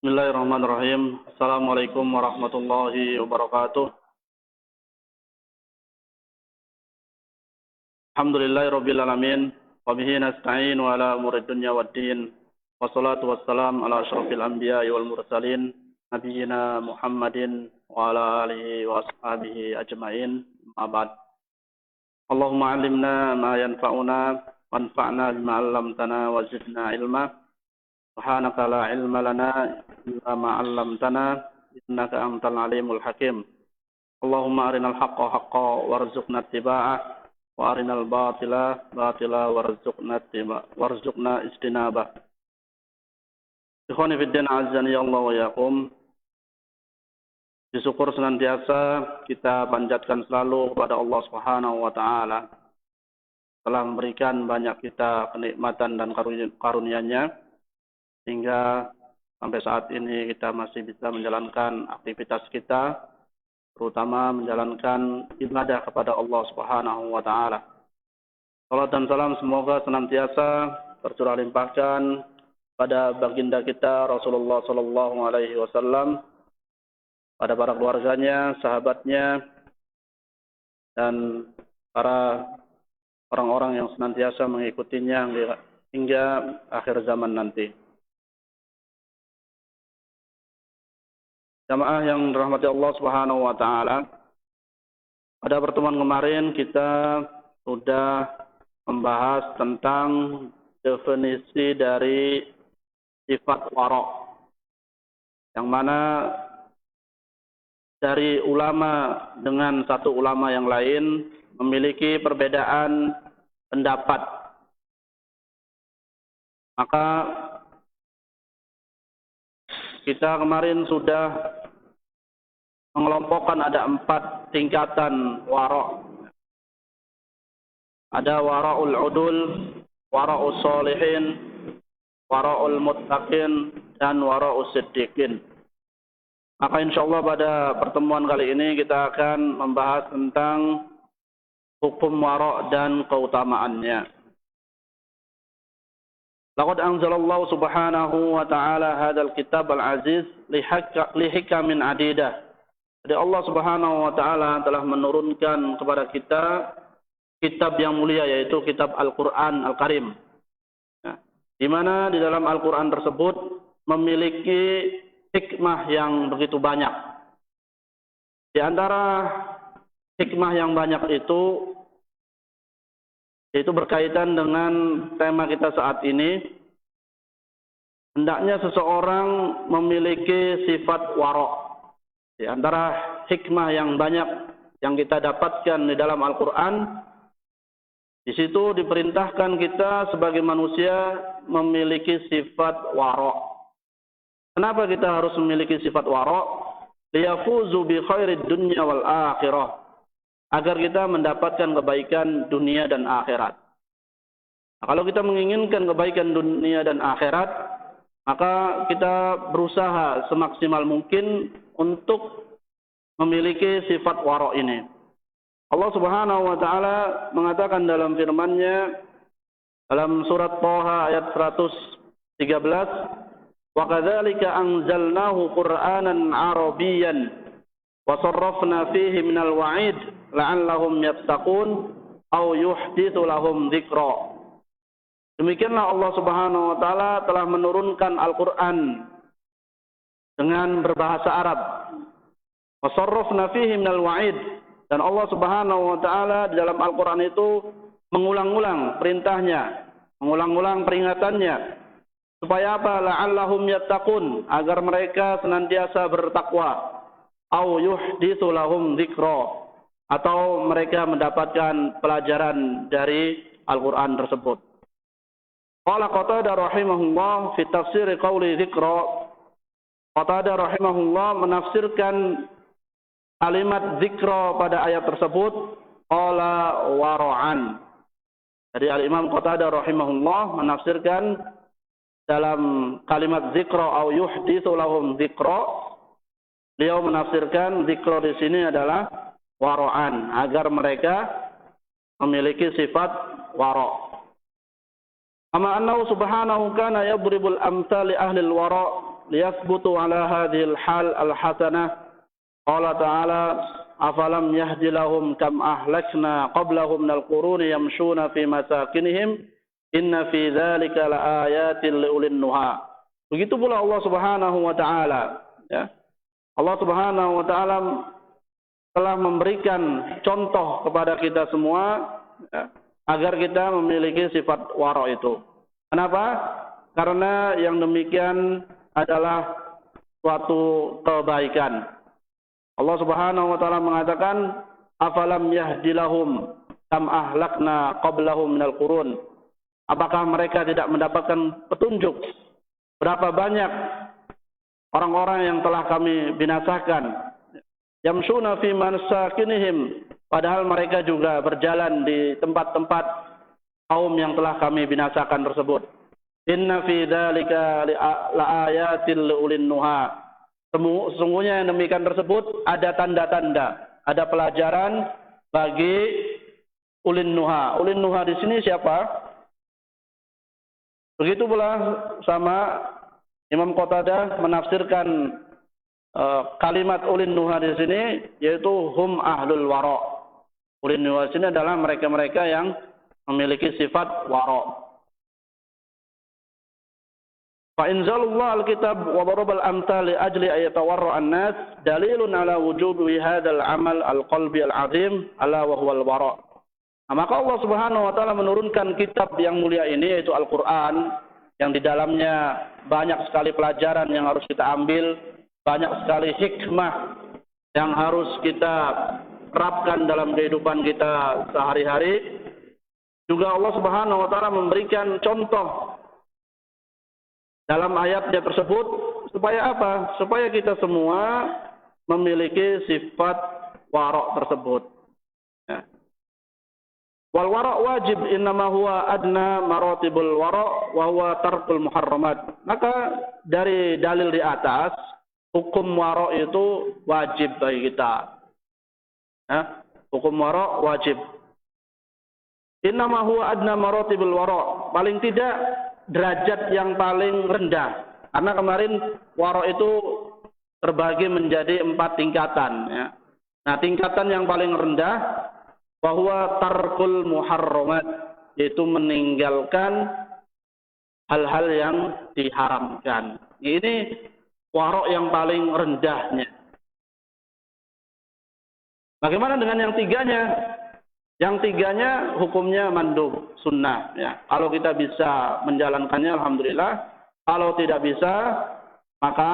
Bismillahirrahmanirrahim. Assalamualaikum warahmatullahi wabarakatuh. Alhamdulillahirabbil alamin. Wa bihi nasta'in wa ala umurid dunya waddin. Wassalatu wassalam ala asyrafil anbiya'i wal mursalin nabiyyina Muhammadin wa ala alihi wa ashabihi ajmain. Amma ba'd. Allahumma 'allimna ma yanfa'una wanfa'na bima 'allamtana wa zidna ilma. Subhanaka la ilma lana illa ma 'allamtana innaka antal alimul hakim. Allahumma arinal haqqa haqqan warzuqna ittiba'ah wa arinal batila batila warzuqna istinabah. Ikhwani fid din azani Allah wa yakum. Disyukur senantiasa kita panjatkan selalu kepada Allah Subhanahu wa taala telah memberikan banyak kita kenikmatan dan karunia-Nya sehingga sampai saat ini kita masih bisa menjalankan aktivitas kita, terutama menjalankan ibadah kepada Allah Subhanahu wa taala. Salam dan salam semoga senantiasa tercurah limpahkan pada baginda kita Rasulullah sallallahu alaihi wasallam, pada para keluarganya, sahabatnya, dan para orang-orang yang senantiasa mengikutinya hingga akhir zaman nanti. Jamaah yang dirahmati Allah Subhanahu wa taala, pada pertemuan kemarin kita sudah membahas tentang definisi dari sifat wara', yang mana dari ulama dengan satu ulama yang lain memiliki perbedaan pendapat. Maka kita kemarin sudah mengelompokkan ada 4 tingkatan wara'. Ada wara'ul udul, wara'us sholihin, wara'ul muttaqin, dan wara'us siddiqin. Maka insyaallah pada pertemuan kali ini kita akan membahas tentang hukum wara' dan keutamaannya. Laqad anzalallahu subhanahu wa ta'ala hadzal kitab al-aziz li hikamin adidah. Jadi Allah Subhanahu wa taala telah menurunkan kepada kita kitab yang mulia, yaitu kitab Al-Qur'an Al-Karim. Nah, di mana di dalam Al-Qur'an tersebut memiliki hikmah yang begitu banyak. Di antara hikmah yang banyak itu berkaitan dengan tema kita saat ini. Hendaknya seseorang memiliki sifat wara'. Di antara hikmah yang banyak yang kita dapatkan di dalam Al-Quran, di situ diperintahkan kita sebagai manusia memiliki sifat wara'. Kenapa kita harus memiliki sifat wara'? Liyafuzu bi khairid dunya wal akhirah. Agar kita mendapatkan kebaikan dunia dan akhirat. Nah, kalau kita menginginkan kebaikan dunia dan akhirat, maka kita berusaha semaksimal mungkin untuk memiliki sifat wara' ini. Allah Subhanahu wa taala mengatakan dalam firman-Nya dalam surat Thaha ayat 113, "Wa kadzalika anzalnahu Qur'anan 'arabiyyan wa sarrafna fihi minal wa'id la'allahum yattaqun aw yuhditsu lahum dzikra." Demikianlah Allah Subhanahu wa taala telah menurunkan Al-Qur'an dengan berbahasa Arab. Wa sarrafna fihi minal wa'id, dan Allah Subhanahu wa taala di dalam Al-Qur'an itu mengulang-ulang perintahnya, mengulang-ulang peringatannya. Supaya apa? La'allahum yattaqun, agar mereka senantiasa bertakwa. Au yuhditsu lahum dzikra, atau mereka mendapatkan pelajaran dari Al-Qur'an tersebut. Qala Qatadah rahimahullah fi tafsir qauli dzikra. Qatadah rahimahullah menafsirkan kalimat dzikra pada ayat tersebut qala wara'an. Jadi Al-Imam Qatadah rahimahullah menafsirkan dalam kalimat dzikra au yuhditsu lahum dzikra, beliau menafsirkan dzikra di sini adalah wara'an, agar mereka memiliki sifat wara'. Ama annahu subhanahu kana yadribul amsal li ahli al-wara' liyathbutu ala hadhil hal al-hasanah. Qala ta'ala afalam yahdi lahum kam ahlakna qablahum minal quruni yamshuna fi masakinihim inna fi dzalika laayatin liulin nuha. Begitu pula Allah Subhanahu wa taala, ya. Allah Subhanahu wa taala telah memberikan contoh kepada kita semua, ya, agar kita memiliki sifat wara itu. Kenapa? Karena yang demikian adalah suatu kebaikan. Allah Subhanahu wa taala mengatakan afalam yahdilahum kam ahlakna qablahum minal qurun. Apakah mereka tidak mendapatkan petunjuk berapa banyak orang-orang yang telah kami binasakan? Yamshuna fi masakinihim, padahal mereka juga berjalan di tempat-tempat kaum yang telah kami binasakan tersebut. Inna fi dzalika laayatil liulin nuha. Sesungguhnya yang demikian tersebut ada tanda-tanda, ada pelajaran bagi ulin nuha. Ulin nuha di sini siapa? Begitu pula sama Imam Qatadah menafsirkan kalimat ulin nuha di sini, yaitu hum ahlul wara. Ulin nuha di sini adalah mereka-mereka yang memiliki sifat wara. Fa inzalallahu al-kitab wa darabal amthal li ajli ayatawarra an-nas dalilun ala wujubi hadzal amal al-qalbi al-azim ala wa huwa al-wara. Nah, maka Allah Subhanahu wa taala menurunkan kitab yang mulia ini, yaitu Al-Qur'an, yang di dalamnya banyak sekali pelajaran yang harus kita ambil, banyak sekali hikmah yang harus kita terapkan dalam kehidupan kita sehari-hari. Juga Allah Subhanahu wa taala memberikan contoh dalam ayatnya tersebut supaya apa? Supaya kita semua memiliki sifat wara' tersebut. Ya. Wal wara' wajib innama huwa adna maratibul wara' wa huwa tarkul muharramat. Maka dari dalil di atas, hukum wara' itu wajib bagi kita. Ya. Hukum wara' wajib. Innama huwa adna maratibul wara'. Paling tidak derajat yang paling rendah. Karena kemarin wara' itu terbagi menjadi 4 tingkatan, ya. Nah, tingkatan yang paling rendah bahwa tarkul muharramat, yaitu meninggalkan hal-hal yang diharamkan. Ini wara' yang paling rendahnya. Bagaimana dengan yang tiganya? Yang tiganya hukumnya mandub, sunnah. Ya. Kalau kita bisa menjalankannya, alhamdulillah. Kalau tidak bisa, maka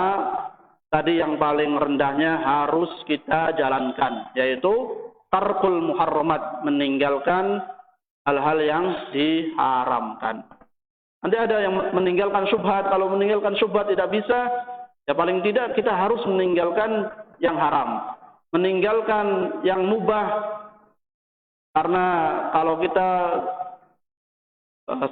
tadi yang paling rendahnya harus kita jalankan, yaitu tarkul muharramat, meninggalkan hal-hal yang diharamkan. Nanti ada yang meninggalkan syubhat. Kalau meninggalkan syubhat tidak bisa, ya paling tidak kita harus meninggalkan yang haram, meninggalkan yang mubah. Karena kalau kita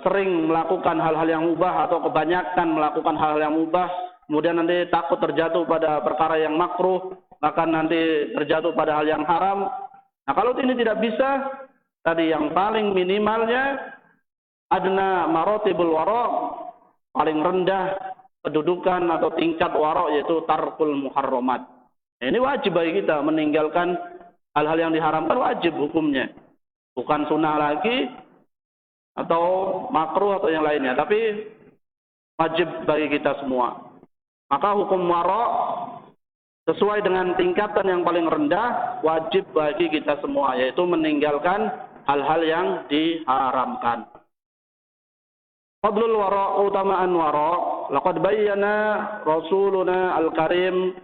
sering melakukan hal-hal yang mubah atau kebanyakan melakukan hal-hal yang mubah, kemudian nanti takut terjatuh pada perkara yang makruh, bahkan nanti terjatuh pada hal yang haram. Nah, kalau ini tidak bisa, tadi yang paling minimalnya adna maratibul wara', paling rendah kedudukan atau tingkat wara', yaitu tarkul muharramat. Nah, ini wajib bagi kita meninggalkan hal-hal yang diharamkan, wajib hukumnya. Bukan sunnah lagi atau makruh atau yang lainnya, tapi wajib bagi kita semua. Maka hukum wara' sesuai dengan tingkatan yang paling rendah, wajib bagi kita semua, yaitu meninggalkan hal-hal yang diharamkan. Fadlul wara', utamaan wara', laqad bayyana Rasuluna al-Karim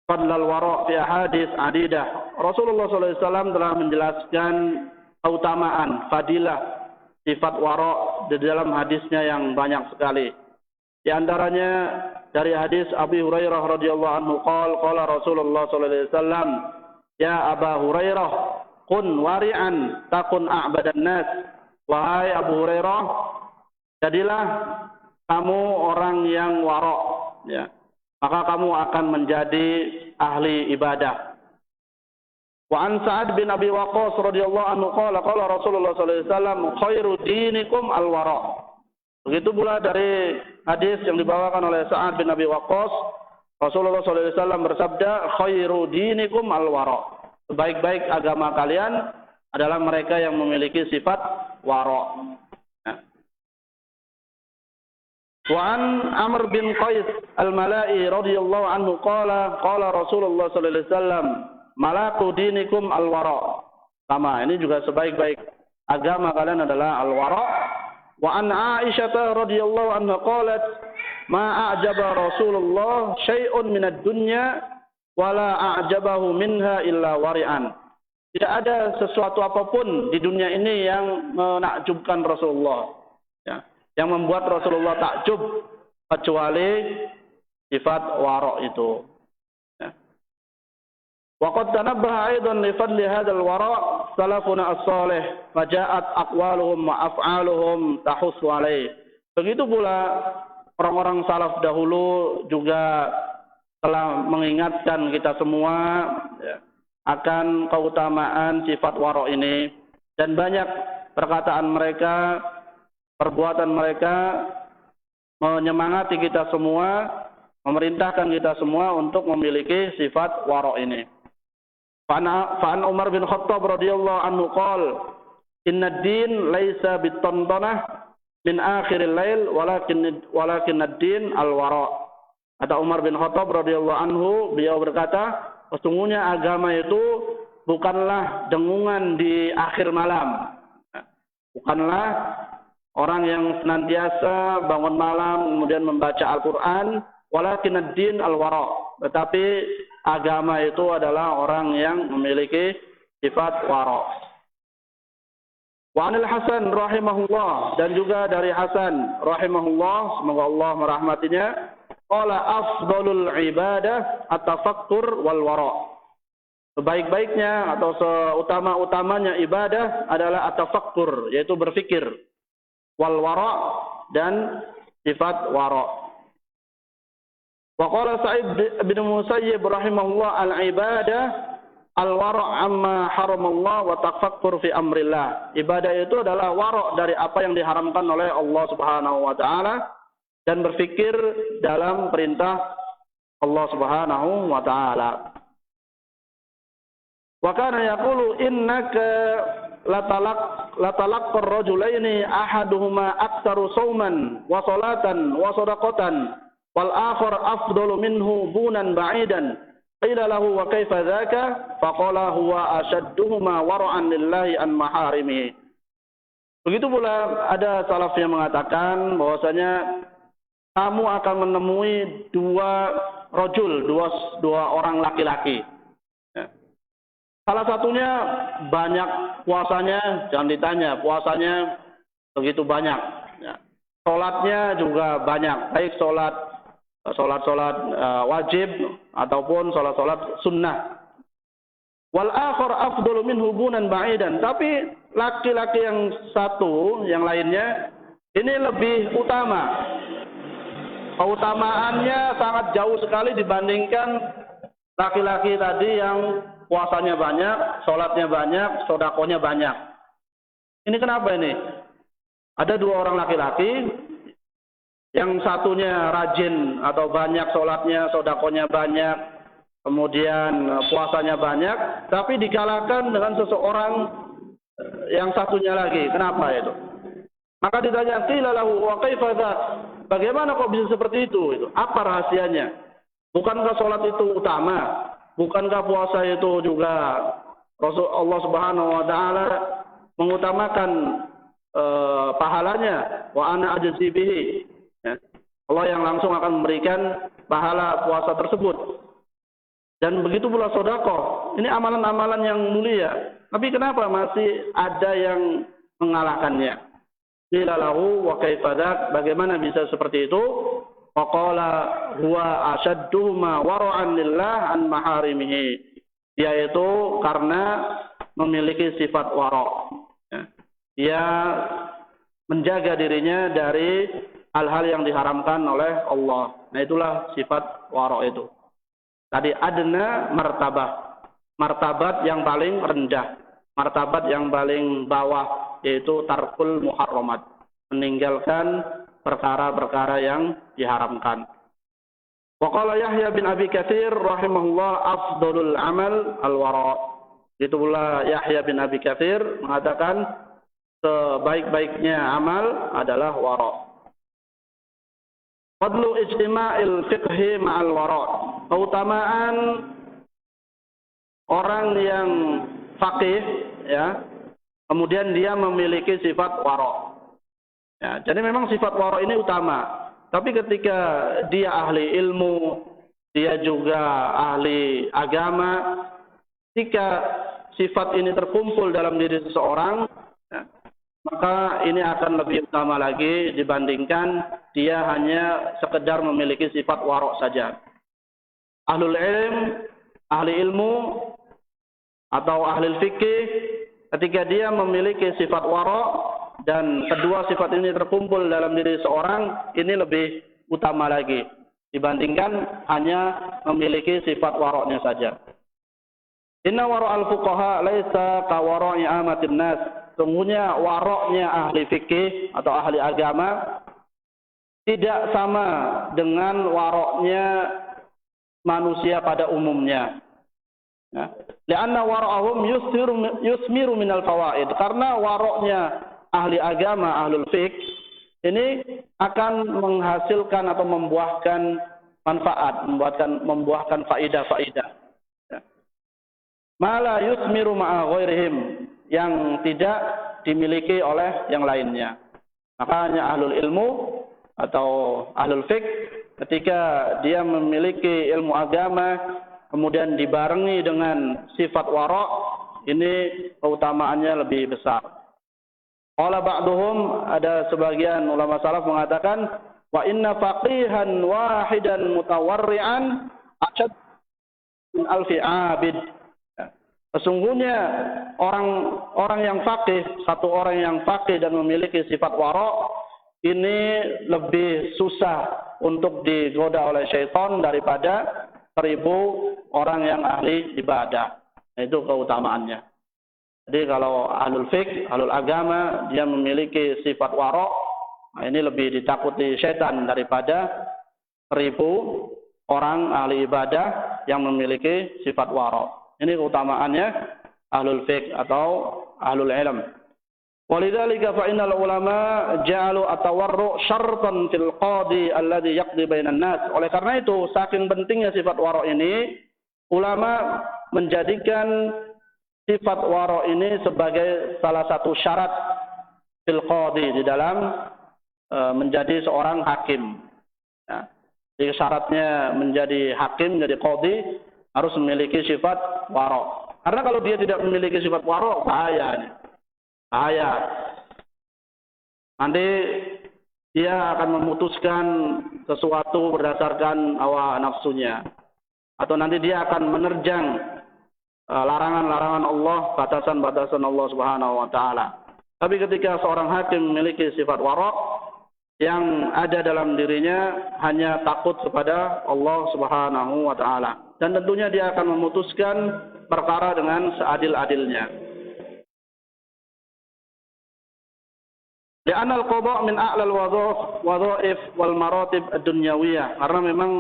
fadlal wara' fi hadis adidah. Rasulullah SAW telah menjelaskan keutamaan, fadilah, sifat wara' di dalam hadisnya yang banyak sekali. Di antaranya dari hadis Abi Hurairah radhiyallahu anhu qala Rasulullah SAW, ya Aba Hurairah, kun wari'an takun a'badan nas. Wahai Abu Hurairah, jadilah kamu orang yang wara', ya. Maka kamu akan menjadi ahli ibadah. Wa an Sa'ad bin Abi Waqqas radhiyallahu anhu qala Rasulullah sallallahu alaihi wasallam khairu dinikum al-wara'. Begitu pula dari hadis yang dibawakan oleh Sa'ad bin Abi Waqqas, Rasulullah SAW bersabda, khairu dinikum al-wara. Sebaik-baik agama kalian adalah mereka yang memiliki sifat wara. Wa an Amr bin Qais al-Mala'i radhiyallahu anhu qala Rasulullah sallallahu alaihi wasallam malaku dinikum al-wara. Sama, ini juga sebaik-baik agama kalian adalah al-wara. Wa an Aisyah radhiyallahu anha qalat ma a'jaba Rasulullah syai'un minad dunya wala a'jabahu minha illa wari'an. Tidak ada sesuatu apapun di dunia ini yang menakjubkan Rasulullah, ya, yang membuat Rasulullah takjub kecuali sifat wara' itu. Ya. Wa qad tanabbaha aidan li fadli hadzal wara' salafuna as-salih, maja'at aqwaluhum wa af'aluhum tahussu alaih. Begitu pula orang-orang salaf dahulu juga telah mengingatkan kita semua, ya, akan keutamaan sifat wara' ini, dan banyak perkataan mereka, perbuatan mereka menyemangati kita semua, memerintahkan kita semua untuk memiliki sifat wara' ini. Fa'an Umar bin Khattab radhiyallahu anhu qala inna ad-din laisa bit-tantanah min akhiril lail walakin ad-din al-wara'. Kata Umar bin Khattab radhiyallahu anhu, beliau berkata, sesungguhnya agama itu bukanlah dengungan di akhir malam. Bukanlah orang yang senantiasa bangun malam kemudian membaca Al-Quran, walakin ad-din al-wara'. Tetapi agama itu adalah orang yang memiliki sifat wara'. Wa 'anil Hasan rahimahullah, dan juga dari Hasan rahimahullah, semoga Allah merahmatinya, qala afdalul ibadah at-tafakkur wal wara'. Sebaik-baiknya atau seutama-utamanya ibadah adalah at-tafakkur, yaitu berfikir, wal wara' dan sifat wara'. Wa qala Sa'id bin Musayyib rahimahullah al-ibadah al-wara' amma haramallah wa tafakkur fi amrillah. Ibadah itu adalah wara' dari apa yang diharamkan oleh Allah Subhanahu wa taala dan berfikir dalam perintah Allah Subhanahu wa taala. Wa kana yaqulu innaka latalaqqar rajulaini ahaduhuma aktsaru shauman wa salatan wa shadaqatan wal akhar afdalu minhu bunan ba'idan. Qila lahu wa kaifa dzaka? Faqala huwa ashadduhuma wara'an lillahi an maharimihi. Begitu pula ada salaf yang mengatakan bahwasanya kamu akan menemui dua orang laki-laki. Ya. Salah satunya banyak puasanya, jangan ditanya, puasanya begitu banyak. Ya. Sholatnya juga banyak, baik sholat wajib ataupun sholat sunnah. Wal akhar afdalu minhu bunan ba'idan. Tapi laki-laki yang satu, yang lainnya, ini lebih utama. Keutamaannya sangat jauh sekali dibandingkan laki-laki tadi yang puasanya banyak, sholatnya banyak, sodakonya banyak. Ini kenapa ini? Ada dua orang laki-laki, yang satunya rajin atau banyak sholatnya, sodakonya banyak, kemudian puasanya banyak, tapi dikalahkan dengan seseorang yang satunya lagi. Kenapa itu? Maka ditanya, qila lahu wa kaifa dzak? Bagaimana kok bisa seperti itu? Apa rahasianya? Bukankah sholat itu utama? Bukankah puasa itu juga Allah Subhanahu wa taala mengutamakan pahalanya? Wa ana ajzi bihi. Ya. Allah yang langsung akan memberikan pahala puasa tersebut. Dan begitu pula sedekah. Ini amalan-amalan yang mulia. Tapi kenapa masih ada yang mengalahkannya? Qila lahu wa kaifa dzak? Bagaimana bisa seperti itu? Faqala huwa ashadduhuma wara'an lillah an maharimihi. Yaitu karena memiliki sifat wara'. Ya. Dia menjaga dirinya dari hal-hal yang diharamkan oleh Allah. Nah, itulah sifat wara' itu. Tadi adna martabah. Martabat yang paling rendah. Martabat yang paling bawah, yaitu tarkul muharramat, meninggalkan perkara-perkara yang diharamkan. Wa qala Yahya bin Abi Katsir rahimahullah afdalul amal al-wara'. Itu pula Yahya bin Abi Katsir mengatakan sebaik-baiknya amal adalah wara'. Fadlu ijtima'il fiqhi ma'al wara'. Keutamaan orang yang faqih ya, kemudian dia memiliki sifat wara'. Ya, jadi memang sifat wara' ini utama. Tapi ketika dia ahli ilmu, dia juga ahli agama, ketika sifat ini terkumpul dalam diri seseorang, ya, maka ini akan lebih utama lagi dibandingkan dia hanya sekedar memiliki sifat warok saja. Ahlul ilm, ahli ilmu, atau ahli fikih, ketika dia memiliki sifat warok, dan kedua sifat ini terkumpul dalam diri seorang, ini lebih utama lagi dibandingkan hanya memiliki sifat waroknya saja. Inna wara'al fuqaha laisa ka wara'i amatin nas. Sungguhnya waroknya ahli fikih atau ahli agama tidak sama dengan waroknya manusia pada umumnya. Ya. Lianna wara'ahum yusmiru minal fawaid. Karena waroknya ahli agama, ahlul fiqh, ini akan menghasilkan atau membuahkan manfaat, membuahkan faidah-faidah. Ya. Mala yusmiru ma'a ghairihim, yang tidak dimiliki oleh yang lainnya. Makanya ahlul ilmu atau ahlul fiqh ketika dia memiliki ilmu agama kemudian dibarengi dengan sifat wara', ini keutamaannya lebih besar. Qala ba'duhum, ada sebagian ulama salaf mengatakan wa inna faqihan wahidan mutawarri'an ashad min alfi 'abid. Sesungguhnya orang yang faqih, satu orang yang faqih dan memiliki sifat wara' ini lebih susah untuk digoda oleh syaitan daripada 1000 orang yang ahli ibadah. Itu keutamaannya. Jadi kalau ahlul fiqh, ahlul agama, dia memiliki sifat wara', nah ini lebih ditakuti syaitan daripada 1000 orang ahli ibadah yang memiliki sifat wara'. Ini keutamaannya ahlul fiqh atau ahlul ilm. Walidzalika fa innal ulama ja'alu at-tawarru' syartan fil qadi alladhi yaqdi bainan nas. Oleh karena itu, saking pentingnya sifat wara' ini, ulama menjadikan sifat wara' ini sebagai salah satu syarat fil qadi di dalam menjadi seorang hakim. Ya. Jadi syaratnya menjadi hakim, menjadi qadi harus memiliki sifat wara'. Karena kalau dia tidak memiliki sifat wara', bahaya nih. Bahaya. Nanti dia akan memutuskan sesuatu berdasarkan hawa nafsunya. Atau nanti dia akan menerjang larangan-larangan Allah, batasan-batasan Allah Subhanahu wa taala. Tapi ketika seorang hakim memiliki sifat wara', yang ada dalam dirinya hanya takut kepada Allah Subhanahu wa taala. Dan tentunya dia akan memutuskan perkara dengan seadil-adilnya. Li'anna al-qada' min a'lal wadha'if wal maratib ad-dunyawiyah. Karena memang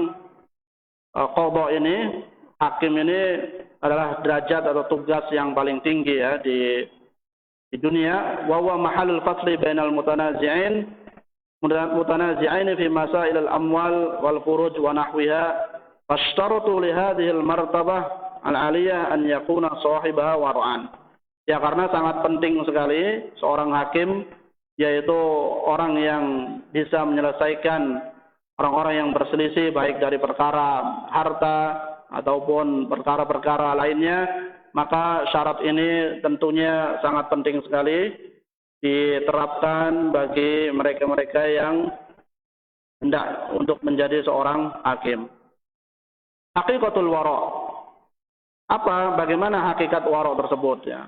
qada' ini, hakim ini adalah derajat atau tugas yang paling tinggi ya di dunia. Wa huwa mahallul fasli bainal mutanazi'in fi masail al-amwal wal furuj wa nahwiha. Fashtaratu li hadhihi al-martabah al-'aliyah an yakuna sahibaha wara'an. Ya, karena sangat penting sekali seorang hakim, yaitu orang yang bisa menyelesaikan orang-orang yang berselisih baik dari perkara harta ataupun perkara-perkara lainnya, maka syarat ini tentunya sangat penting sekali diterapkan bagi mereka-mereka yang hendak untuk menjadi seorang hakim. Hakikatul wara'. Bagaimana hakikat wara' tersebut ya?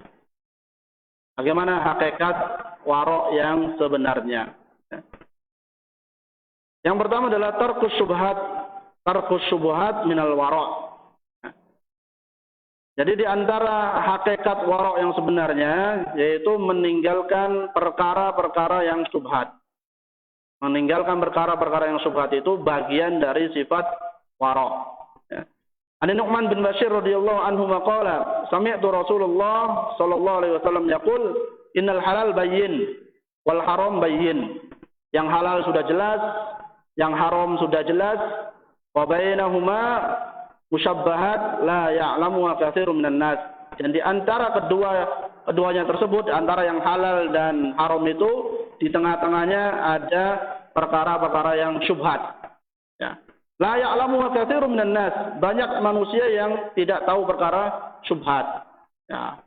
Bagaimana hakikat wara' yang sebenarnya? Yang pertama adalah tarkus syubhat minal wara'. Jadi di antara hakikat wara' yang sebenarnya yaitu meninggalkan perkara-perkara yang syubhat. Meninggalkan perkara-perkara yang syubhat itu bagian dari sifat wara'. Ya. An Nu'man bin Bashir radhiyallahu anhu maqala sami'tu Rasulullah sallallahu alaihi wasallam yaqul innal halal bayyin wal haram bayyin. Yang halal sudah jelas, yang haram sudah jelas, wa bainahuma musyabbahat la ya'lamu katsirun minan nas. Dan di antara keduanya tersebut, antara yang halal dan haram itu, di tengah-tengahnya ada perkara-perkara yang syubhat. Ya. La ya'lamu katsirun minan nas. Banyak manusia yang tidak tahu perkara syubhat. Ya.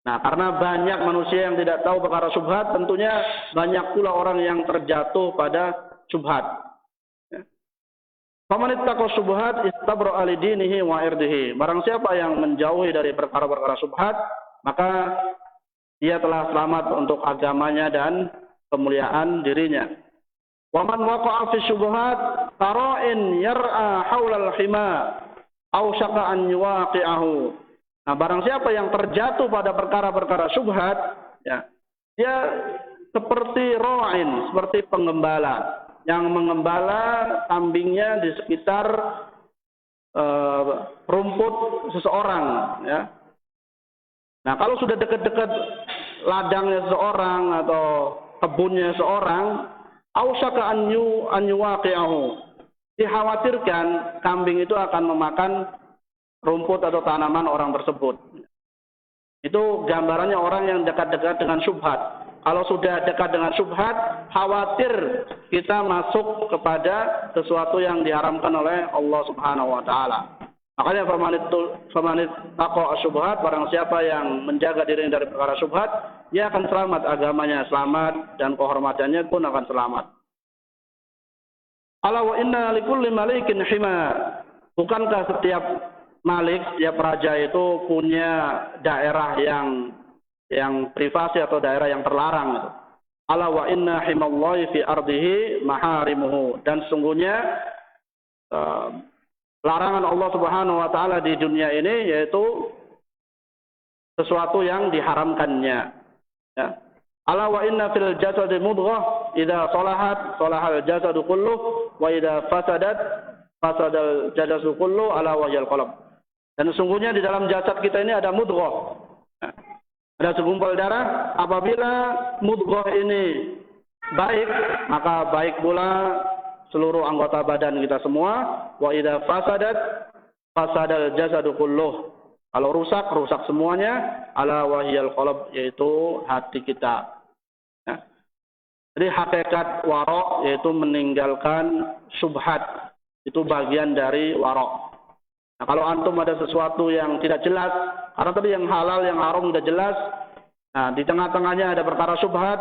Nah, karena banyak manusia yang tidak tahu perkara syubhat, tentunya banyak pula orang yang terjatuh pada syubhat. Faman ittaqa syubhat istabra'a li dinihi wa irdihi. Barang siapa yang menjauhi dari perkara-perkara syubhat, maka dia telah selamat untuk agamanya dan kemuliaan dirinya. Wa man waqa'a fi syubhat tara'in yar'a haulal hima aw syaqa an yuwaqi'ahu. Nah, barang siapa yang terjatuh pada perkara-perkara syubhat, ya, dia seperti ra'in, seperti penggembala yang mengembala kambingnya di sekitar rumput seseorang, ya. Nah, kalau sudah dekat-dekat ladangnya seseorang atau kebunnya seseorang, ausaka an yuwaqi'ahu. Dikhawatirkan kambing itu akan memakan rumput atau tanaman orang tersebut. Itu gambarannya orang yang dekat-dekat dengan syubhat. Kalau sudah dekat dengan syubhat, khawatir kita masuk kepada sesuatu yang diharamkan oleh Allah Subhanahu wa taala. Makanya famanit taqa syubhat, barang siapa yang menjaga diri dari perkara syubhat, dia akan selamat, agamanya selamat dan kehormatannya pun akan selamat. Ala wa inna likulli malikin hima. Bukankah setiap malik, setiap raja itu punya daerah yang privasi atau daerah yang terlarang itu. Ala wa inna himallahi fi ardihi maharimuhu. Dan sesungguhnya larangan Allah Subhanahu wa taala di dunia ini yaitu sesuatu yang diharamkannya. Ya. Ala wa inna fil jasadi mudghah idza salahat salahal jasadu kulluh wa idza fasadat fasadal jasadu kulluh ala wahyal qalb. Dan sesungguhnya di dalam jasad kita ini ada mudghah. Ada segumpal darah. Apabila mudghah ini baik, maka baik pula seluruh anggota badan kita semua. Wa idza fasadat fasadal jasadu kulluh. Kalau rusak, rusak semuanya. Ala wahyal qalb, yaitu hati kita. Ya. Jadi hakikat wara' yaitu meninggalkan syubhat. Itu bagian dari wara'. Nah, kalau antum ada sesuatu yang tidak jelas, karena tadi yang halal, yang haram sudah jelas, nah di tengah-tengahnya ada perkara syubhat.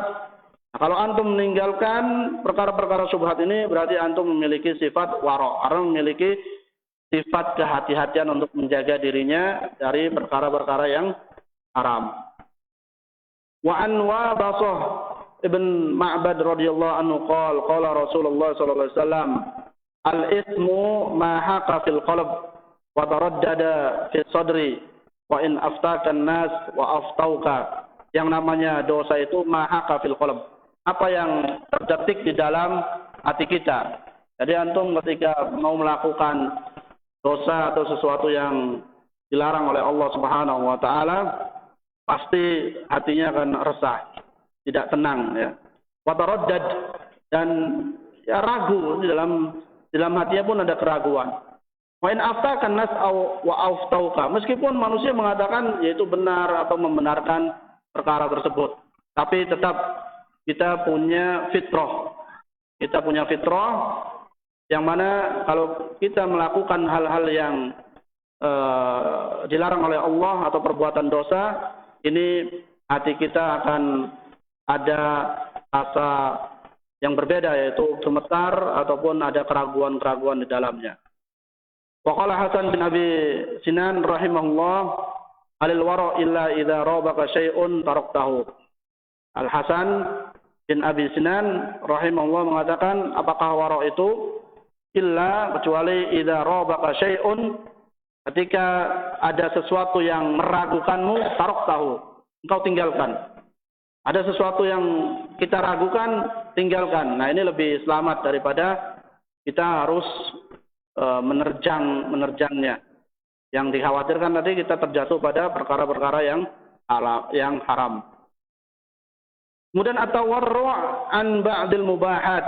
Nah, kalau antum meninggalkan perkara-perkara syubhat ini, berarti antum memiliki sifat wara', karena memiliki sifat kehati-hatian untuk menjaga dirinya dari perkara-perkara yang haram. Wa an Wabasah ibn Ma'bad radhiyallahu anhu qala Rasulullah sallallahu alaihi wasallam al-ithmu ma haqa fil qalb wa taraddada fi sadri wa in aftaka an-nas wa aftauka. Yang namanya dosa itu mahaka fil qalb, apa yang terdetik di dalam hati kita. Jadi antum ketika mau melakukan dosa atau sesuatu yang dilarang oleh Allah Subhanahu wa taala, pasti hatinya akan resah, tidak tenang, ya. Wa taraddad, dan ya ragu, di dalam hatinya pun ada keraguan. Wa in aftakan nas wa aftauka. Meskipun manusia mengatakan yaitu benar atau membenarkan perkara tersebut, tapi tetap kita punya fitrah. Kita punya fitrah yang mana kalau kita melakukan hal-hal yang dilarang oleh Allah atau perbuatan dosa, ini hati kita akan ada rasa yang berbeda, yaitu gemetar ataupun ada keraguan-keraguan di dalamnya. Waqala Hasan bin Abi Sinan rahimahullah, alil wara illa idza rabaka syai'un taraktahu. Al Hasan bin Abi Sinan rahimahullah mengatakan, apakah wara itu illa kecuali idza rabaka syai'un, ketika ada sesuatu yang meragukanmu, taraktahu, engkau tinggalkan. Ada sesuatu yang kita ragukan, tinggalkan. Nah, ini lebih selamat daripada kita harus menerjangnya. Yang dikhawatirkan tadi kita terjatuh pada perkara-perkara yang haram. Kemudian at-tawarru' an ba'dil mubahat.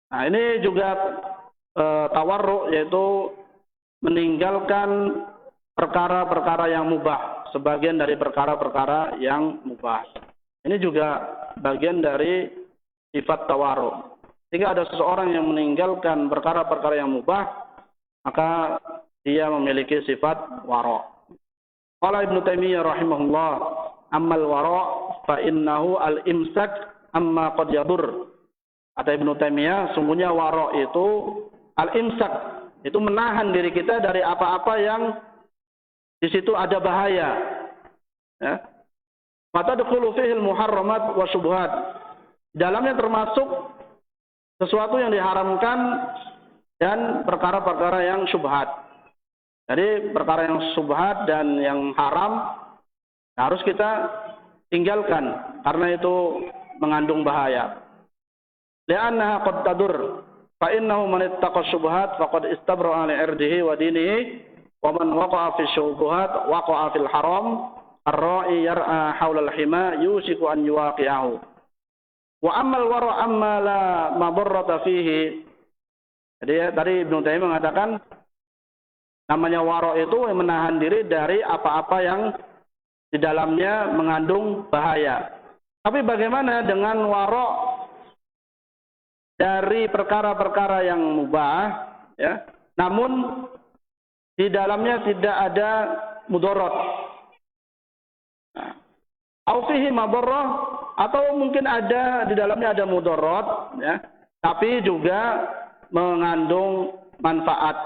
Nah, ini juga tawarru' yaitu meninggalkan perkara-perkara yang mubah, sebagian dari perkara-perkara yang mubah. Ini juga bagian dari sifat tawarru'. Jika ada seseorang yang meninggalkan perkara-perkara yang mubah, maka dia memiliki sifat wara'. Qala Ibnu Taimiyah rahimahullah, ammal wara' fa innahu al-imsak amma qad yadur. Kata Ibnu Taimiyah, sungguhnya wara' itu al-imsak, itu menahan diri kita dari apa-apa yang di situ ada bahaya. Ya. Fatadkhulu fihi al-muharramat wa syubhat. Dalamnya termasuk sesuatu yang diharamkan dan perkara-perkara yang syubhat. Jadi perkara yang syubhat dan yang haram harus kita tinggalkan karena itu mengandung bahaya. Li'annaha qad tadur fa innahu man ittaqa syubhat faqad istabra'a li 'irdihi wa dinihi wa man waqa'a fi syubhat waqa'a fil haram ar-ra'i yar'a haula al-hima yusiku an yuwaqi'ahu. Wa ammal wara' amma la madarrata fihi. Jadi tadi Ibnu Taimiyah mengatakan namanya wara' itu menahan diri dari apa-apa yang di dalamnya mengandung bahaya. Tapi bagaimana dengan wara' dari perkara-perkara yang mubah, ya, namun di dalamnya tidak ada mudarat. Au fihi madarrah, atau mungkin ada di dalamnya ada mudarat, ya, tapi juga mengandung manfaat.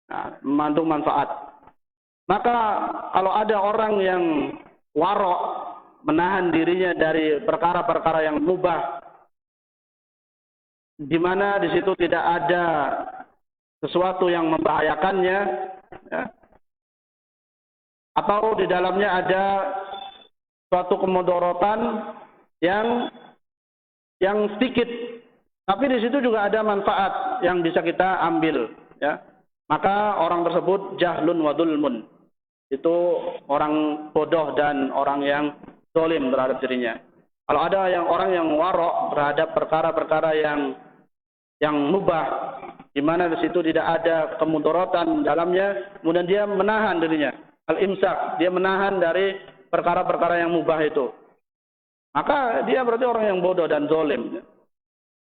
Nah, mengandung manfaat. Maka kalau ada orang yang wara', menahan dirinya dari perkara-perkara yang mubah, di mana di situ tidak ada sesuatu yang membahayakannya, ya, atau di dalamnya ada suatu kemudaratan yang sedikit, tapi di situ juga ada manfaat yang bisa kita ambil, ya. Maka orang tersebut jahlun wa dzulmun. Itu orang bodoh dan orang yang zalim terhadap dirinya. Kalau ada orang yang wara' terhadap perkara-perkara yang mubah, di mana di situ tidak ada kemudaratan dalamnya, kemudian dia menahan dirinya, al-imsak, dia menahan dari perkara-perkara yang mubah itu, maka dia berarti orang yang bodoh dan zalim.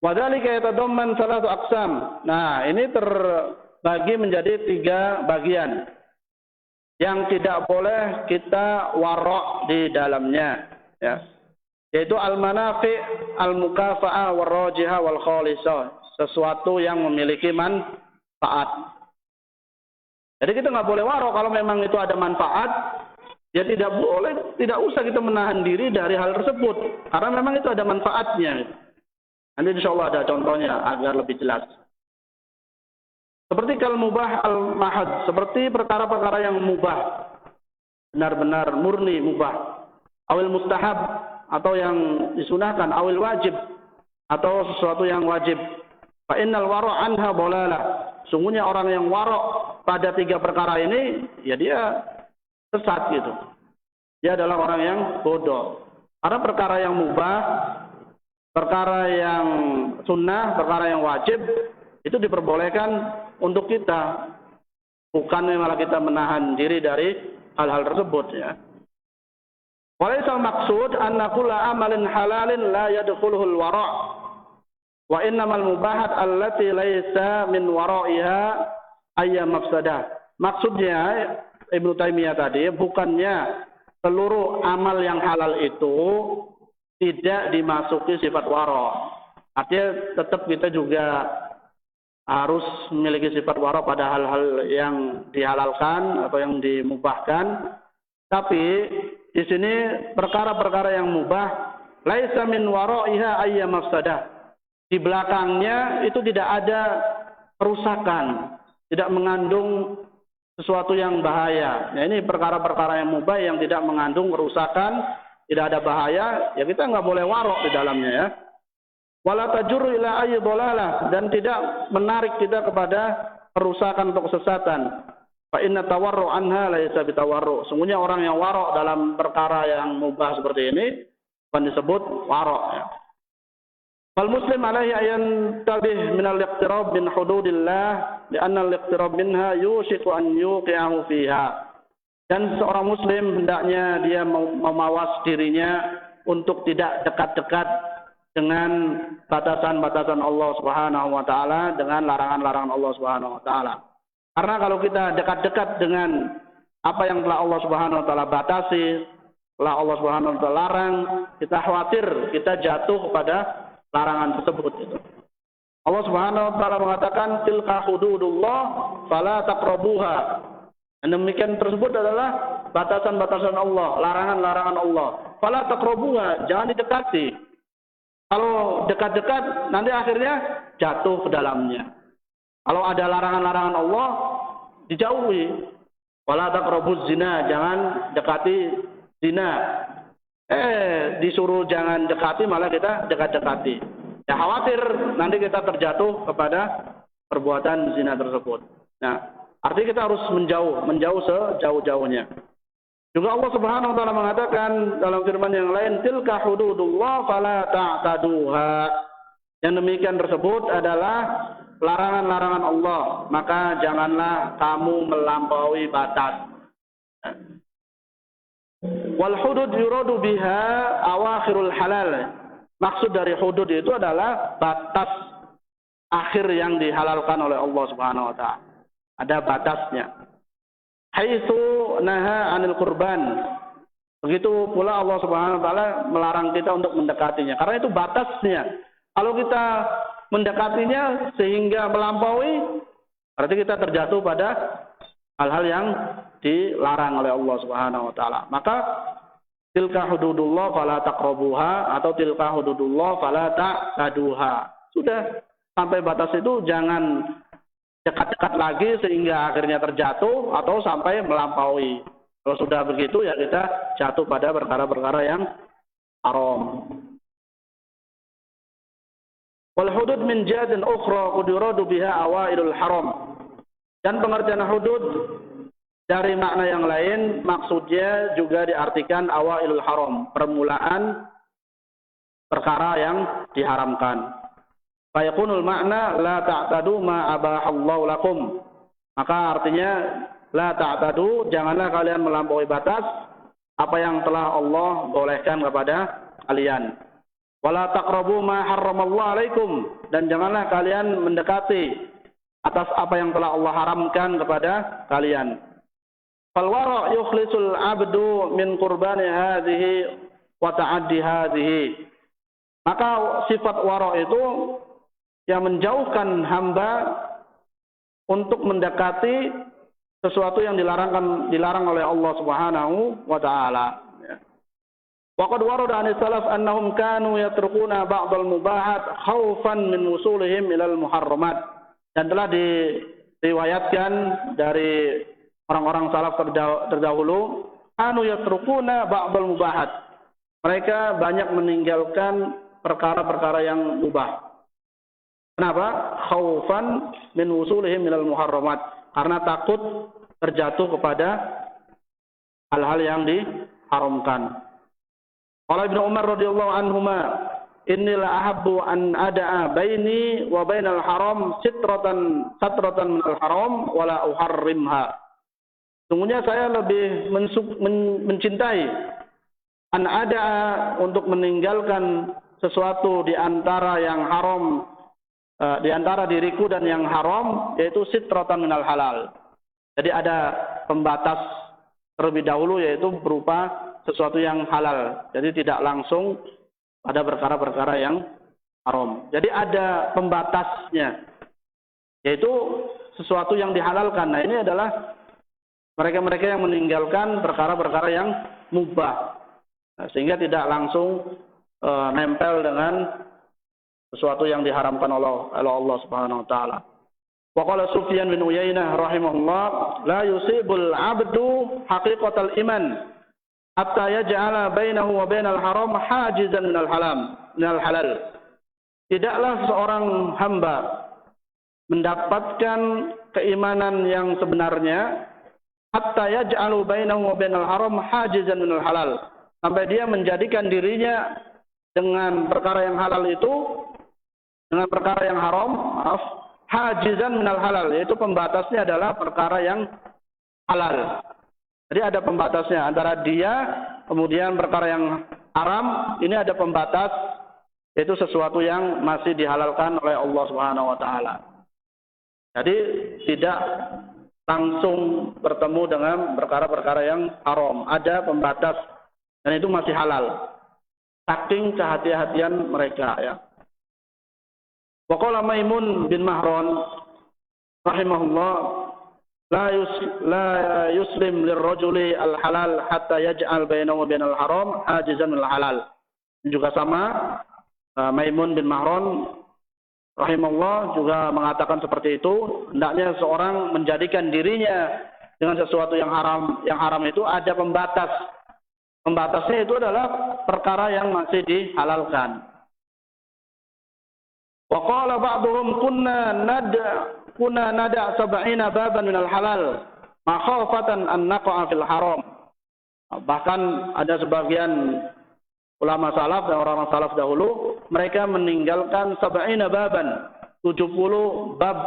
Wa dzalika yatadamman salatu aqsam. Nah, ini terbagi menjadi 3 bagian yang tidak boleh kita wara' di dalamnya, ya. Yaitu al-manafi', al-mukafa'ah, wal-rajihah, wal-khalisah. Sesuatu yang memiliki manfaat. Jadi kita nggak boleh waro kalau memang itu ada manfaat, ya tidak usah kita menahan diri dari hal tersebut, karena memang itu ada manfaatnya. Nanti insya Allah ada contohnya agar lebih jelas. Seperti kal mubah al-mahad, seperti perkara-perkara yang mubah, benar-benar murni mubah, awil mustahab, atau yang disunahkan, awil wajib, atau sesuatu yang wajib. Fa innal wara' anha dhalalah. Sungguhnya orang yang wara' pada 3 perkara ini, ya dia sesat gitu. Dia adalah orang yang bodoh. Karena perkara yang mubah, perkara yang sunnah, perkara yang wajib, itu diperbolehkan untuk kita. Bukan malah kita menahan diri dari hal-hal tersebut, ya. Walaisal maksud anna kulla amalin halalin la yadkhuluhul wara'. Wa innamal mubahat allati laisa min wara'iha ayya mafsadah. Maksudnya Ibnu Taimiyah tadi bukannya seluruh amal yang halal itu tidak dimasuki sifat wara'. Artinya tetap kita juga harus memiliki sifat wara' pada hal-hal yang dihalalkan atau yang dimubahkan. Tapi di sini perkara-perkara yang mubah laisa min wara'iha ayya mafsadah. Di belakangnya itu tidak ada kerusakan, tidak mengandung sesuatu yang bahaya. Nah, ini perkara-perkara yang mubah yang tidak mengandung kerusakan, tidak ada bahaya, ya kita nggak boleh warok di dalamnya ya. Wala tajurru ila ayyi dhalalah, dan tidak menarik kita kepada kerusakan atau kesesatan. Fa inna tawarru anha laisa bitawarru. Sungguhnya orang yang warok dalam perkara yang mubah seperti ini bukan disebut warok ya. Fal muslim alaihi ayan tabih min al-iqtirab min hududillah lianna al-iqtirab minha yushiku an yuqi'ahu fiha. Dan seorang muslim hendaknya dia memawas dirinya untuk tidak dekat-dekat dengan batasan-batasan Allah Subhanahu wa taala, dengan larangan-larangan Allah Subhanahu wa taala. Karena kalau kita dekat-dekat dengan apa yang telah Allah Subhanahu wa taala batasi, telah Allah Subhanahu wa taala larang, kita khawatir kita jatuh kepada larangan tersebut itu. Allah Subhanahu wa taala mengatakan tilka hududullah fala taqrabuha. Dan demikian tersebut adalah batasan-batasan Allah, larangan-larangan Allah. Fala taqrabuha, jangan didekati. Kalau dekat-dekat nanti akhirnya jatuh ke dalamnya. Kalau ada larangan-larangan Allah dijauhi. Wala taqrabuz zina, jangan dekati zina. Disuruh jangan dekati malah kita dekat-dekati. Ya khawatir nanti kita terjatuh kepada perbuatan zina tersebut. Nah, artinya kita harus menjauh sejauh-jauhnya. Juga Allah Subhanahu wa taala mengatakan dalam firman yang lain, tilka hududullah fala ta'taduha. Yang demikian tersebut adalah larangan-larangan Allah, maka janganlah kamu melampaui batas. Wal hudud yuradu biha awakhirul halal. Maksud dari hudud itu adalah batas akhir yang dihalalkan oleh Allah Subhanahu wa taala. Ada batasnya. Haitsu naha 'anil qurban. Begitu pula Allah Subhanahu wa taala melarang kita untuk mendekatinya. Karena itu batasnya. Kalau kita mendekatinya sehingga melampaui, berarti kita terjatuh pada hal-hal yang dilarang oleh Allah Subhanahu wa taala. Maka tilka hududullah fala taqrabuha atau tilka hududullah fala ta'taduha. Sudah sampai batas itu jangan dekat-dekat lagi sehingga akhirnya terjatuh atau sampai melampaui. Kalau sudah begitu ya kita jatuh pada perkara-perkara yang haram. Wal hudud min jihadin ukhra qad yuradu biha awailul haram. Dan pengertian hudud dari makna yang lain maksudnya juga diartikan awailul haram, permulaan perkara yang diharamkan. Fa yakunul makna la ta'tadu ma abahallahu lakum. Maka artinya la ta'tadu, janganlah kalian melampaui batas apa yang telah Allah bolehkan kepada kalian. Wala taqrabu ma harramallahu alaikum, dan janganlah kalian mendekati atas apa yang telah Allah haramkan kepada kalian. Fal wara' yukhlisul 'abdu min qurbani hadhihi wa ta'addi hadhihi. Maka sifat wara' itu yang menjauhkan hamba untuk mendekati sesuatu yang dilarang oleh Allah Subhanahu wa taala. Wa qad warada 'an salaf annahum kanu yatrukuna ba'dal mubahat khaufan min wusulihim ilal muharramat. Dan telah diriwayatkan dari orang-orang salaf terdahulu, kanu yatrukuna ba'dal mubahat. Mereka banyak meninggalkan perkara-perkara yang mubah. Kenapa? Khaufan min wusulihim ilal muharramat. Karena takut terjatuh kepada hal-hal yang diharamkan. Qala Ibnu Umar radhiyallahu anhuma, inni la ahabbu an ada'a baini wa bainal haram satratan minal haram wa la uharrimha. Sungguhnya saya lebih mencintai an ada'a, untuk meninggalkan sesuatu di antara yang haram, di antara diriku dan yang haram, yaitu sitratan minal halal. Jadi ada pembatas terlebih dahulu, yaitu berupa sesuatu yang halal. Jadi tidak langsung pada perkara-perkara yang haram. Jadi ada pembatasnya, yaitu sesuatu yang dihalalkan. Nah, ini adalah mereka-mereka yang meninggalkan perkara-perkara yang mubah. Nah, sehingga tidak langsung nempel dengan sesuatu yang diharamkan oleh Allah Subhanahu wa taala. Wa qala Sufyan bin Uyainah rahimahullah, la yusibul 'abdu haqiqatal iman hatta yaj'ala bainahu wa bainal haram hajizan minal halal. Tidaklah seorang hamba mendapatkan keimanan yang sebenarnya hatta yaj'alu bainahu wa bainal haram hajizan minal halal, sampai dia menjadikan dirinya dengan perkara yang halal itu dengan perkara yang haram, hajizan minal halal, yaitu pembatasnya adalah perkara yang halal. Jadi ada pembatasnya antara dia kemudian perkara yang haram, ini ada pembatas, yaitu sesuatu yang masih dihalalkan oleh Allah Subhanahu wa taala. Jadi tidak langsung bertemu dengan perkara-perkara yang haram, ada pembatas dan itu masih halal. Saking kehati-hatian mereka, ya. Wa qala Maimun bin Mahran rahimahullah, la yuslim lirrajuli al-halal hatta yaj'al bainahu wa bainal haram hajizan minal halal. Juga sama, Maimun bin Mahran rahimahullah juga mengatakan seperti itu, hendaknya seorang menjadikan dirinya dengan sesuatu yang haram itu ada pembatas. Pembatasnya itu adalah perkara yang masih dihalalkan. Wa qala ba'dhum kunna nada' 70 baban minal halal makhafatan an naqa'a fil haram. Bahkan ada sebagian ulama salaf dan orang-orang salaf dahulu, mereka meninggalkan 70 baban, 70 bab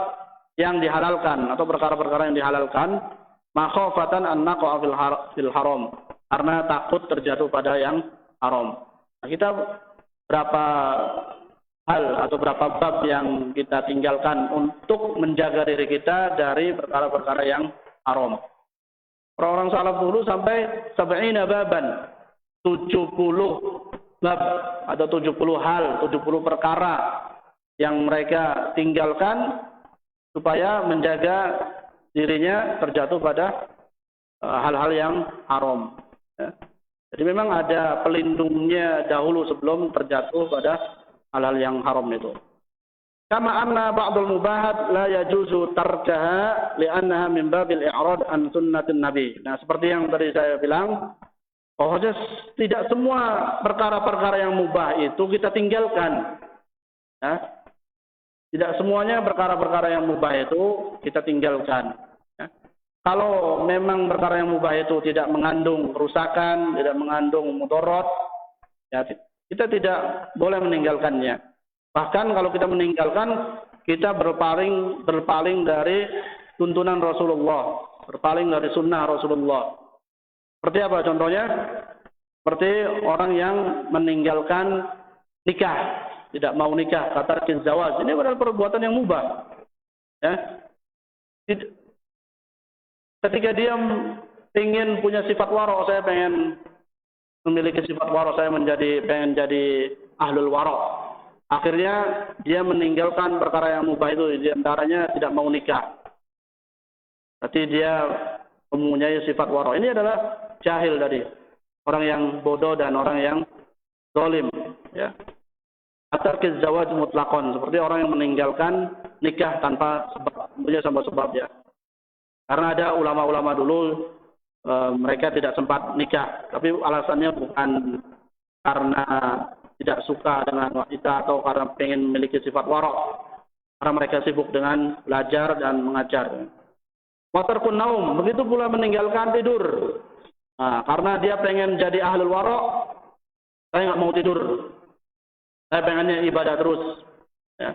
yang dihalalkan atau perkara-perkara yang dihalalkan, makhafatan an naqa'a fil haram, karena takut terjatuh pada yang haram. Nah, kita berapa hal atau berapa bab yang kita tinggalkan untuk menjaga diri kita dari perkara-perkara yang haram. Orang-orang salaf dulu sampai 70 baban, 70 bab atau 70 hal, 70 perkara yang mereka tinggalkan supaya menjaga dirinya terjatuh pada hal-hal yang haram. Ya. Jadi memang ada pelindungnya dahulu sebelum terjatuh pada hal-hal yang haram itu. Kama anna ba'dul mubahat la yajuzu tarkaha li'annaha min babil i'rad an sunnatin nabi. Nah, seperti yang tadi saya bilang, bahwa tidak semua perkara-perkara yang mubah itu kita tinggalkan. Ya. Tidak semuanya perkara-perkara yang mubah itu kita tinggalkan. Ya. Kalau memang perkara yang mubah itu tidak mengandung kerusakan, tidak mengandung mudarat, ya kita tidak boleh meninggalkannya. Bahkan kalau kita meninggalkan, kita berpaling dari tuntunan Rasulullah, berpaling dari sunnah Rasulullah. Seperti apa contohnya? Seperti orang yang meninggalkan nikah, tidak mau nikah, kata zawaj. Ini adalah perbuatan yang mubah. Ya. Ketika dia ingin punya sifat waro, saya pengen memiliki sifat waro, saya pengen jadi ahlul waro. Akhirnya dia meninggalkan perkara yang mubah itu, di antaranya tidak mau nikah. Berarti dia mempunyai sifat waro. Ini adalah jahil tadi, orang yang bodoh dan orang yang zalim. Ya. Atarkiz zawaj mutlaqan, seperti orang yang meninggalkan nikah tanpa sebab, punya sebab ya. Karena ada ulama-ulama dulu mereka tidak sempat nikah, tapi alasannya bukan karena tidak suka dengan wanita atau karena pengen memiliki sifat warok, karena mereka sibuk dengan belajar dan mengajar. Watarkun naum, begitu pula meninggalkan tidur. Nah, karena dia pengen jadi ahlul warok, saya nggak mau tidur, saya pengennya ibadah terus, ya.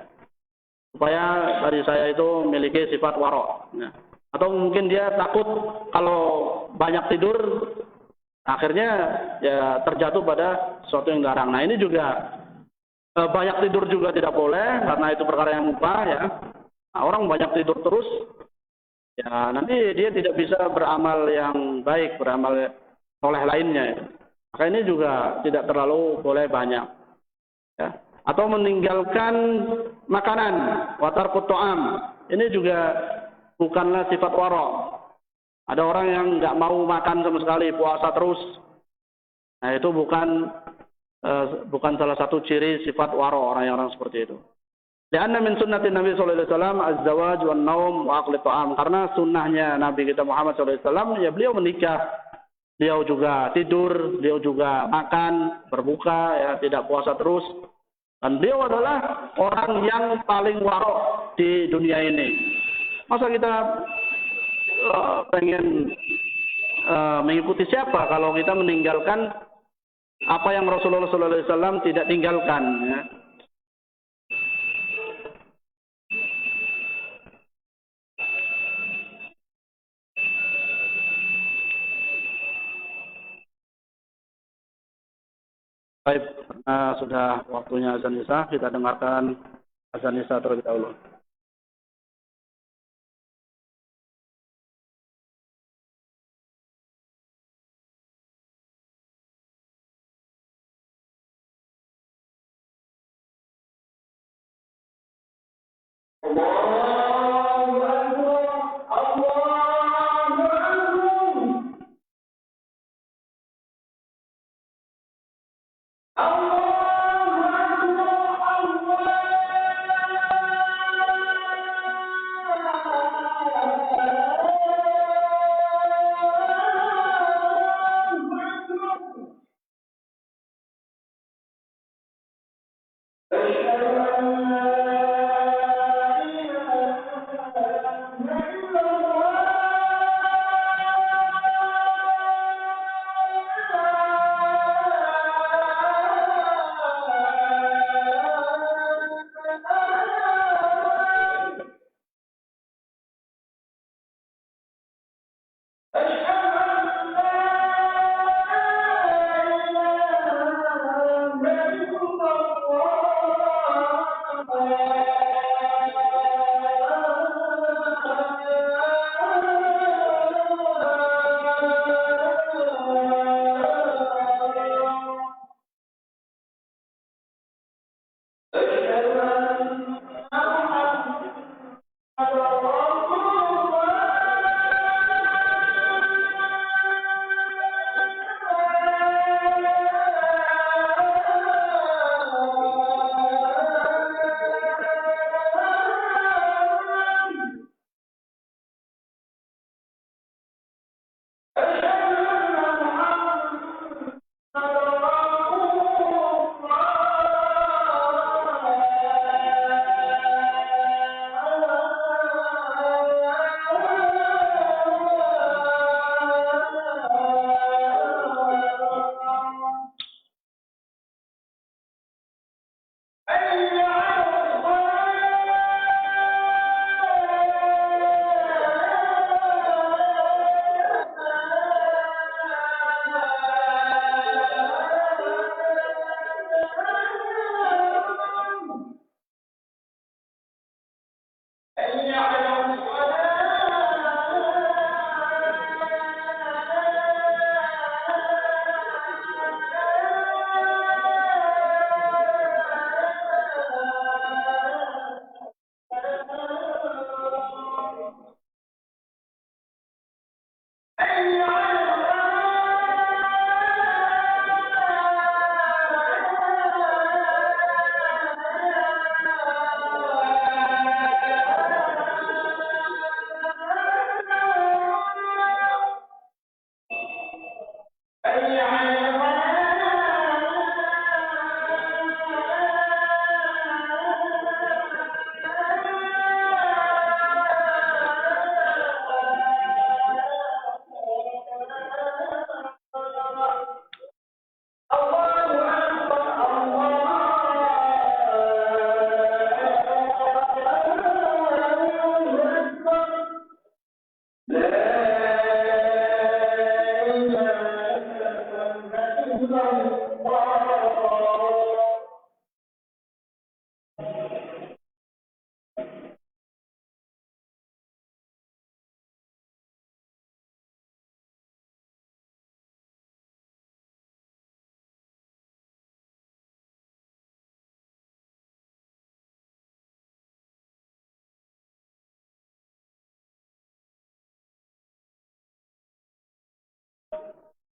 Supaya dari saya itu memiliki sifat warok. Ya. Atau mungkin dia takut kalau banyak tidur, akhirnya ya terjatuh pada sesuatu yang dilarang. Nah, ini juga banyak tidur juga tidak boleh, karena itu perkara yang mubah ya. Nah, orang banyak tidur terus, ya nanti dia tidak bisa beramal yang baik, beramal soleh lainnya. Ya. Maka ini juga tidak terlalu boleh banyak. Ya. Atau meninggalkan makanan, watarkut ta'am. Ini juga bukanlah sifat warok. Ada orang yang nggak mau makan sama sekali, puasa terus. Nah, itu bukan salah satu ciri sifat warok orang-orang seperti itu. Lianna min sunnatin Nabi sallallahu alaihi wasallam az-zawaj wan naum wa aqli ta'am. Karena sunnahnya Nabi kita Muhammad sallallahu alaihi wasallam ya beliau menikah Beliau juga tidur, beliau juga makan, berbuka, ya, tidak puasa terus. Dan beliau adalah orang yang paling warok di dunia ini. Masa kita pengen mengikuti siapa kalau kita meninggalkan apa yang Rasulullah SAW tidak tinggalkan, ya. Baik, sudah waktunya azan isya, kita dengarkan azan isya terlebih dahulu.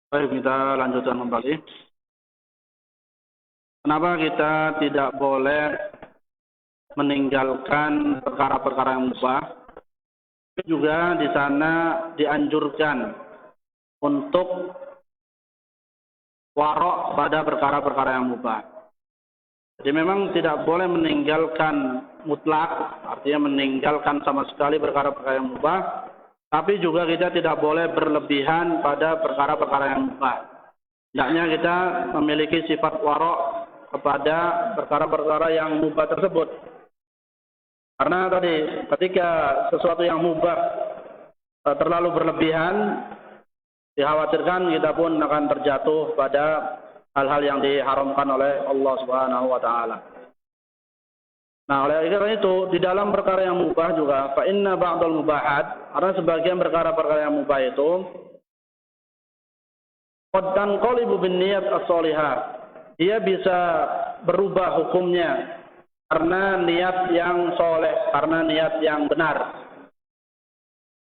Baik, kita lanjutkan kembali. Kenapa kita tidak boleh meninggalkan perkara-perkara yang mubah? Juga di sana dianjurkan untuk warok pada perkara-perkara yang mubah. Jadi memang tidak boleh meninggalkan mutlak, artinya meninggalkan sama sekali perkara-perkara yang mubah, tapi juga kita tidak boleh berlebihan pada perkara-perkara yang mubah. Hendaknya kita memiliki sifat warok kepada perkara-perkara yang mubah tersebut. Karena tadi ketika sesuatu yang mubah terlalu berlebihan, dikhawatirkan kita pun akan terjatuh pada hal-hal yang diharamkan oleh Allah Subhanahu wa taala. Nah, oleh karena itu di dalam perkara yang mubah juga fa inna ba'dal mubahat, karena sebagian perkara-perkara yang mubah itu qad tanqalibu bin niyat as-shalihah. Dia bisa berubah hukumnya karena niat yang soleh, karena niat yang benar.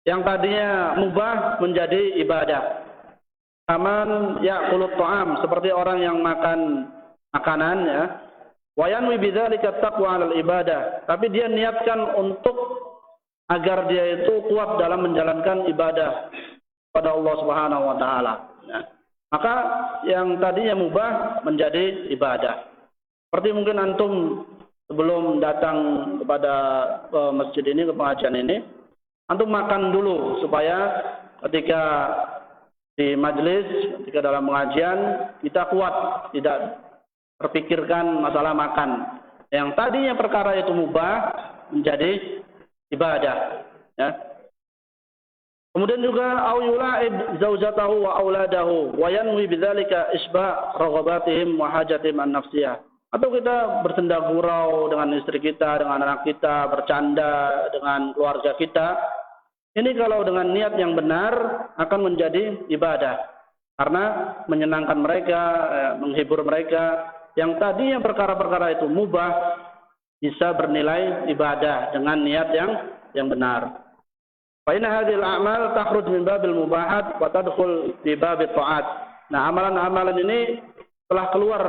Yang tadinya mubah menjadi ibadah. Kaman ya'kulut ta'am, seperti orang yang makan makanan ya. Wa yanwi bidzalika taqwa 'alal ibadah, tapi dia niatkan untuk agar dia itu kuat dalam menjalankan ibadah pada Allah Subhanahu wa taala. Ya. Maka yang tadinya mubah menjadi ibadah. Seperti mungkin antum sebelum datang kepada masjid ini, ke pengajian ini, antum makan dulu supaya ketika di majelis, ketika dalam pengajian kita kuat, tidak terpikirkan masalah makan. Yang tadinya perkara itu mubah menjadi ibadah. Ya. Kemudian juga au yula'ib zaujatahu wa auladahu wa yanwi bidzalika isba' raghabatihim wa hajatihim an-nafsiyah. Atau kita bersenda gurau dengan istri kita, dengan anak kita, bercanda dengan keluarga kita. Ini kalau dengan niat yang benar akan menjadi ibadah. Karena menyenangkan mereka, menghibur mereka. Yang tadinya perkara-perkara itu mubah bisa bernilai ibadah dengan niat yang benar. Fa inna hadhil a'mal takhruj min babil mubahat wa tadkhul fi babit ta'at. Nah, amalan-amalan ini telah keluar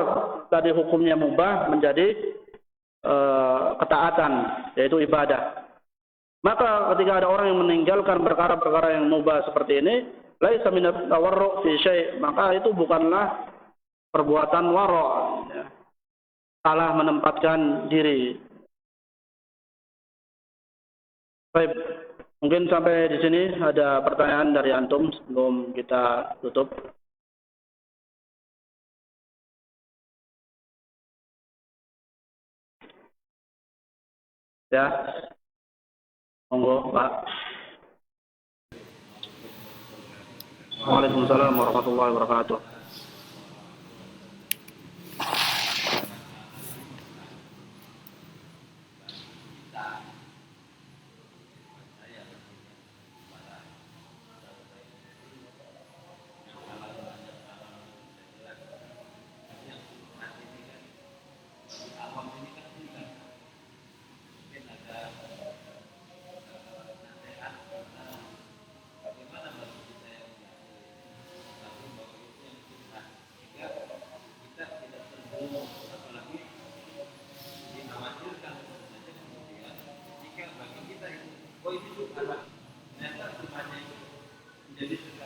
dari hukumnya mubah menjadi ketaatan, yaitu ibadah. Maka ketika ada orang yang meninggalkan perkara-perkara yang mubah seperti ini, laisa minat tawarru' fi syai', maka itu bukanlah perbuatan waro', ya. Salah menempatkan diri. Baik, mungkin sampai di sini ada pertanyaan dari antum sebelum kita tutup. Ya. Monggo, Pak. Waalaikumsalam warahmatullahi wabarakatuh.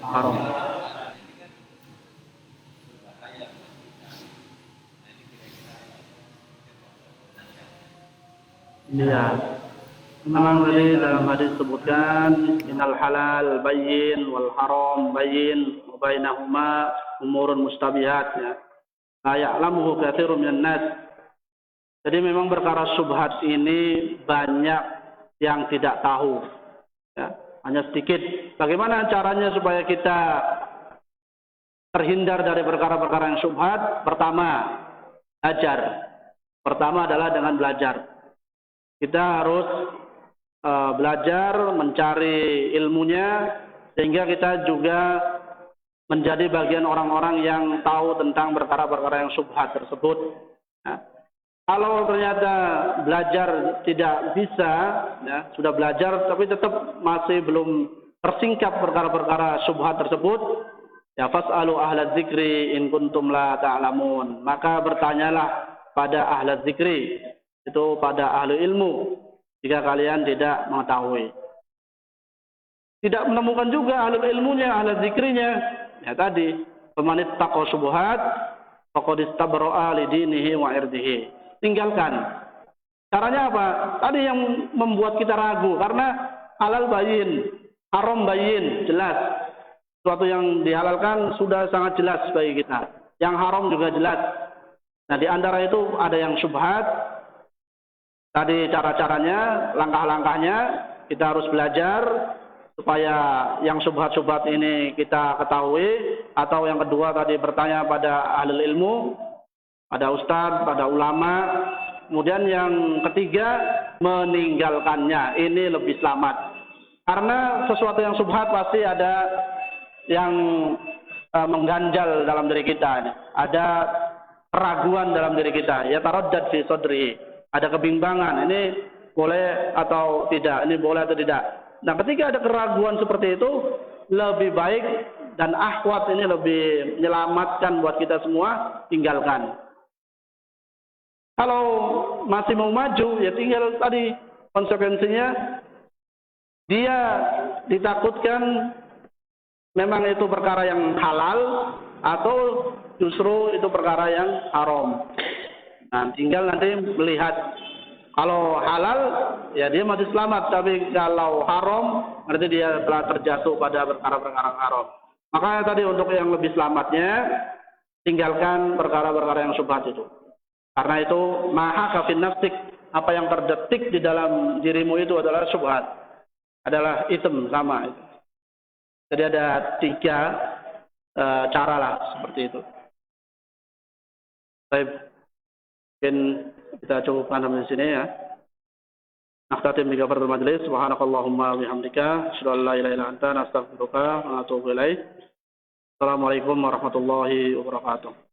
Haram. Iya. Memang tadi dalam hadis sebutkan innal halal bayyin wal haram bayyin wa bainahuma umurun mustabihat, ya. La ya'lamuhu katsirun minan nas. Jadi memang perkara syubhat ini banyak yang tidak tahu. Ya, hanya sedikit. Bagaimana caranya supaya kita terhindar dari perkara-perkara yang syubhat? Pertama, belajar. Pertama adalah dengan belajar. Kita harus belajar, mencari ilmunya, sehingga kita juga menjadi bagian orang-orang yang tahu tentang perkara-perkara yang syubhat tersebut. Nah, kalau ternyata belajar tidak bisa, ya, sudah belajar tapi tetap masih belum tersingkap perkara-perkara syubhat tersebut, ya fas'alu ahla dzikri in kuntum la ta'lamun. Maka bertanyalah pada ahla dzikri, itu pada ahli ilmu, jika kalian tidak mengetahui. Tidak menemukan juga ahli ilmunya, ahli dzikrinya, ya tadi Faman ittaqa syubhat faqad istabra'a li dinihi wa irdihi. Tinggalkan. Caranya apa? Tadi yang membuat kita ragu karena halal bayin, haram bayin, jelas. Sesuatu yang dihalalkan sudah sangat jelas bagi kita. Yang haram juga jelas. Nah, di antara itu ada yang syubhat. Tadi cara-caranya, langkah-langkahnya kita harus belajar supaya yang syubhat-syubhat ini kita ketahui. Atau yang kedua tadi bertanya pada ahli ilmu, pada ustadz, pada ulama. Kemudian yang ketiga meninggalkannya. Ini lebih selamat. Karena sesuatu yang syubhat pasti ada yang mengganjal dalam diri kita. Ada keraguan dalam diri kita. Ya taraddad fi sadri. Ada kebimbangan. Ini boleh atau tidak. Ini boleh atau tidak. Nah, ketika ada keraguan seperti itu, lebih baik dan akhwat ini lebih menyelamatkan buat kita semua, tinggalkan. Kalau masih mau maju, ya tinggal tadi konsekuensinya dia ditakutkan memang itu perkara yang halal atau justru itu perkara yang haram. Nah, tinggal nanti melihat kalau halal ya dia masih selamat, tapi kalau haram berarti dia telah terjatuh pada perkara-perkara haram. Makanya tadi untuk yang lebih selamatnya tinggalkan perkara-perkara yang syubhat itu. Karena itu maha kafin nafsik, apa yang terdetik di dalam dirimu itu adalah syubhat, adalah item sama itu. Jadi ada 3 cara lah seperti itu. Baik, mungkin kita cukupkan sampai sini ya. Nakhtatim bi kafatul majlis. Subhanakallahumma wa bihamdika asyhadu an la ilaha illa anta astaghfiruka wa atubu ilaik. Assalamualaikum warahmatullahi wabarakatuh.